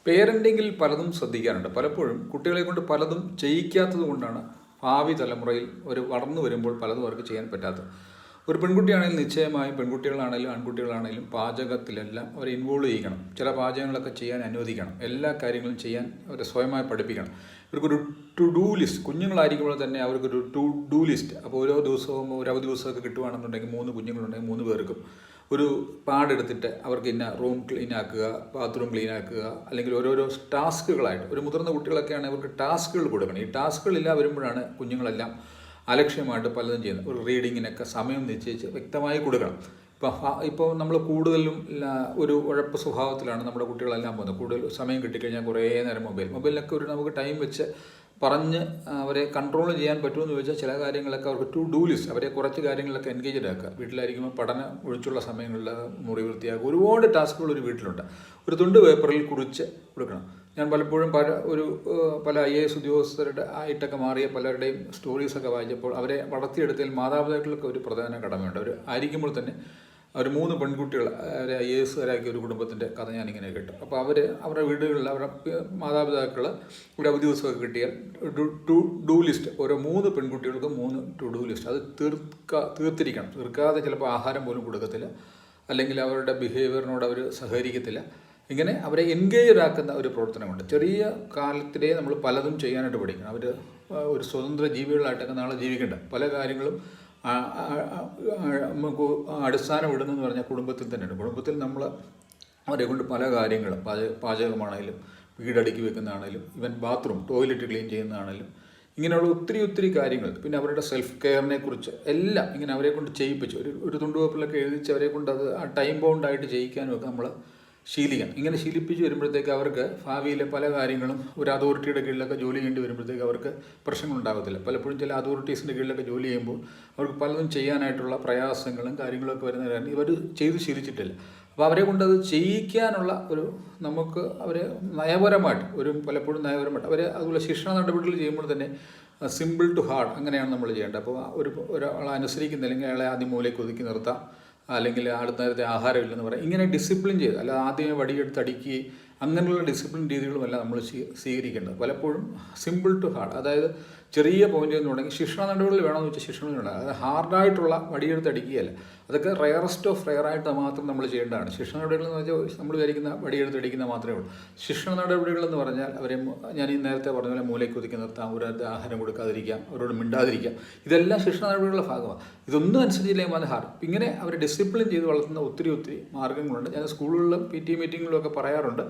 പേരൻറ്റിങ്ങിൽ പലതും ശ്രദ്ധിക്കാനുണ്ട്. പലപ്പോഴും കുട്ടികളെ കൊണ്ട് പലതും ചെയ്യിക്കാത്തത് കൊണ്ടാണ് ഭാവി തലമുറയിൽ ഒരു വളർന്നു വരുമ്പോൾ പലതും അവർക്ക് ചെയ്യാൻ പറ്റാത്തത്. ഒരു പെൺകുട്ടിയാണെങ്കിലും നിശ്ചയമായും പെൺകുട്ടികളാണെങ്കിലും ആൺകുട്ടികളാണെങ്കിലും പാചകത്തിലെല്ലാം അവരെ ഇൻവോൾവ് ചെയ്യിക്കണം. ചില പാചകങ്ങളൊക്കെ ചെയ്യാൻ അനുവദിക്കണം. എല്ലാ കാര്യങ്ങളും ചെയ്യാൻ അവരെ സ്വയമായി പഠിപ്പിക്കണം. ഇവർക്കൊരു ടു ഡു ലിസ്റ്റ്, കുഞ്ഞുങ്ങളായിരിക്കുമ്പോൾ തന്നെ അവർക്കൊരു ടു ഡു ലിസ്റ്റ്. അപ്പോൾ ഓരോ ദിവസവും ഒരു അവധി ദിവസമൊക്കെ കിട്ടുകയാണെന്നുണ്ടെങ്കിൽ 3 കുഞ്ഞുങ്ങളുണ്ടെങ്കിൽ 3 പേർക്കും ഒരു പാടെടുത്തിട്ട് അവർക്ക് ഇന്ന റൂം ക്ലീൻ ആക്കുക, ബാത്റൂം ക്ലീൻ ആക്കുക, അല്ലെങ്കിൽ ഓരോരോ ടാസ്കുകളായിട്ട്. ഒരു മുതിർന്ന കുട്ടികളൊക്കെയാണ് അവർക്ക് ടാസ്കുകൾ കൊടുക്കണം. ഈ ടാസ്കുകളില്ല വരുമ്പോഴാണ് കുഞ്ഞുങ്ങളെല്ലാം അലക്ഷ്യമായിട്ട് പലതും ചെയ്യുന്നത്. ഒരു റീഡിങ്ങിനൊക്കെ സമയം നിശ്ചയിച്ച് വ്യക്തമായി കൊടുക്കണം. ഇപ്പോൾ നമ്മൾ കൂടുതലും ഒരു ഉഴപ്പ് സ്വഭാവത്തിലാണ് നമ്മുടെ കുട്ടികളെല്ലാം പോകുന്നത്. കൂടുതൽ സമയം കിട്ടിക്കഴിഞ്ഞാൽ കുറേ നേരം മൊബൈലിലൊക്കെ ഒരു നമുക്ക് ടൈം വെച്ച് പറഞ്ഞ് അവരെ കൺട്രോൾ ചെയ്യാൻ പറ്റുമെന്ന് ചോദിച്ചാൽ ചില കാര്യങ്ങളൊക്കെ അവർക്ക് ടു ഡു ലിസ്റ്റ്, അവരെ കുറച്ച് കാര്യങ്ങളൊക്കെ എൻഗേജ്ഡ് ആക്കുക. വീട്ടിലായിരിക്കുമ്പോൾ പഠനം ഒഴിച്ചുള്ള സമയങ്ങളിൽ മുറി വൃത്തിയാക്കുക, ഒരുപാട് ടാസ്കുകൾ ഒരു വീട്ടിലുണ്ട്. ഒരു തുണ്ട് പേപ്പറിൽ കുറിച്ച് കൊടുക്കണം. ഞാൻ പലപ്പോഴും പല IAS ഉദ്യോഗസ്ഥരുടെ ആയിട്ടൊക്കെ മാറിയ പലരുടെയും സ്റ്റോറീസൊക്കെ വായിച്ചപ്പോൾ അവരെ വളർത്തിയെടുത്തതിൽ മാതാപിതാക്കൾക്ക് ഒരു പ്രധാന കടമയുണ്ട്. അവർ ആയിരിക്കുമ്പോൾ തന്നെ അവർ 3 പെൺകുട്ടികൾ അവരെ IAS കാരാക്കിയ ഒരു കുടുംബത്തിൻ്റെ കഥ ഞാനിങ്ങനെ കേട്ടു. അപ്പോൾ അവരുടെ വീടുകളിൽ അവരുടെ മാതാപിതാക്കൾ ഒരു അവധി ദിവസമൊക്കെ കിട്ടിയാൽ ടു ഡു ലിസ്റ്റ്, ഓരോ 3 പെൺകുട്ടികൾക്ക് 3 ടു ഡു ലിസ്റ്റ് അത് തീർത്തിരിക്കണം. തീർക്കാതെ ചിലപ്പോൾ ആഹാരം പോലും കൊടുക്കത്തില്ല, അല്ലെങ്കിൽ അവരുടെ ബിഹേവിയറിനോട് അവർ സഹകരിക്കത്തില്ല. ഇങ്ങനെ അവരെ എൻഗേജ് ആക്കുന്ന ഒരു പ്രവർത്തനമുണ്ട്. ചെറിയ കാലത്തിലേ നമ്മൾ പലതും ചെയ്യാനായിട്ട് പഠിക്കണം. അവർ ഒരു സ്വതന്ത്ര ജീവികളായിട്ടൊക്കെ നാളെ ജീവിക്കേണ്ട പല കാര്യങ്ങളും നമുക്ക് അടിസ്ഥാനം ഇടുന്നതെന്ന് പറഞ്ഞാൽ കുടുംബത്തിൽ തന്നെയാണ്. കുടുംബത്തിൽ നമ്മൾ അവരെ കൊണ്ട് പല കാര്യങ്ങളും പാചകമാണെങ്കിലും വീടടുക്കി വെക്കുന്നതാണെങ്കിലും ഈവൻ ബാത്റൂം ടോയ്ലറ്റ് ക്ലീൻ ചെയ്യുന്നതാണെങ്കിലും ഇങ്ങനെയുള്ള ഒത്തിരി കാര്യങ്ങൾ, പിന്നെ അവരുടെ സെൽഫ് കെയറിനെ കുറിച്ച് എല്ലാം ഇങ്ങനെ അവരെ കൊണ്ട് ചെയ്യിപ്പിച്ച് ഒരു തുണ്ടുപേപ്പറിലൊക്കെ എഴുതിച്ച് അവരെ കൊണ്ട് അത് ആ ടൈം ബൗണ്ടായിട്ട് ചെയ്യിക്കാനും ഒക്കെ നമ്മൾ ശീലിക്കണം. ഇങ്ങനെ ശീലിപ്പിച്ച് വരുമ്പോഴത്തേക്ക് അവർക്ക് ഭാവിയിലെ പല കാര്യങ്ങളും ഒരു അതോറിറ്റിയുടെ കീഴിലൊക്കെ ജോലി ചെയ്യേണ്ടി വരുമ്പോഴത്തേക്ക് അവർക്ക് പ്രശ്നങ്ങളുണ്ടാകത്തില്ല. പലപ്പോഴും ചില അതോറിറ്റീസിൻ്റെ കീഴിലൊക്കെ ജോലി ചെയ്യുമ്പോൾ അവർക്ക് പലതും ചെയ്യാനായിട്ടുള്ള പ്രയാസങ്ങളും കാര്യങ്ങളൊക്കെ വരുന്ന കാരണം ഇവർ ചെയ്ത് ശീലിച്ചിട്ടില്ല. അപ്പോൾ അവരെ കൊണ്ട് അത് ചെയ്യിക്കാനുള്ള നമുക്ക് അവരെ പലപ്പോഴും നയപരമായിട്ട് അവരെ അതുപോലെ ശിക്ഷണ നടപടികൾ ചെയ്യുമ്പോൾ തന്നെ സിമ്പിൾ ടു ഹാർഡ് അങ്ങനെയാണ് നമ്മൾ ചെയ്യേണ്ടത്. അപ്പോൾ ഒരാളെ അനുസരിക്കുന്നില്ല, അല്ലെങ്കിൽ അയാളെ ആദ്യം മൂലയ്ക്ക് ഒതുക്കി നിർത്താം, അല്ലെങ്കിൽ അടുത്ത നേരത്തെ ആഹാരമില്ലെന്ന് പറയാം. ഇങ്ങനെ ഡിസിപ്ലിൻ ചെയ്ത്, അല്ല ആദ്യമേ വടിയെടുത്ത് അടിക്കുകയും അങ്ങനെയുള്ള ഡിസിപ്ലിൻ രീതികളുമല്ല നമ്മൾ സ്വീകരിക്കേണ്ടത്. പലപ്പോഴും സിമ്പിൾ ടു ഹാർഡ്, അതായത് ചെറിയ പോയിന്റ് എന്ന് തുടങ്ങി ശിക്ഷണ നടപടികൾ വേണമെന്ന് വെച്ചാൽ ശിക്ഷണ നടപടി, അതായത് ഹാർഡായിട്ടുള്ള വടിയെടുത്ത് അടിക്കുകയല്ല. അതൊക്കെ റെയറസ്റ്റ് ഓഫ് റെയറായിട്ട് മാത്രം നമ്മൾ ചെയ്യേണ്ടതാണ്. ശിക്ഷണ നടപടികൾ എന്ന് വെച്ചാൽ നമ്മൾ വിചാരിക്കുന്ന വടിയെടുത്ത് അടിക്കുന്ന മാത്രമേ ഉള്ളൂ. ശിക്ഷണ നടപടികൾ എന്ന് പറഞ്ഞാൽ അവരെ ഞാൻ ഈ നേരത്തെ പറഞ്ഞ പോലെ മൂലയ്ക്ക് ഒതുക്കി നിർത്താം, ഒരു ആഹാരം കൊടുക്കാതിരിക്കാം, അവരോട് മിണ്ടാതിരിക്കാം, ഇതെല്ലാം ശിക്ഷണ നടപടികളുടെ ഭാഗമാണ്. ഇതൊന്നും അനുസരിച്ചില്ലെങ്കിൽ അത് ഹാർഡ്. ഇങ്ങനെ അവരെ ഡിസിപ്ലിൻ ചെയ്ത് വളർത്തുന്ന ഒത്തിരി മാർഗ്ഗങ്ങളുണ്ട്. ഞാൻ സ്കൂളുകളിലും PT മീറ്റിങ്ങുകളിലും ഒക്കെ പറയാറുണ്ട്.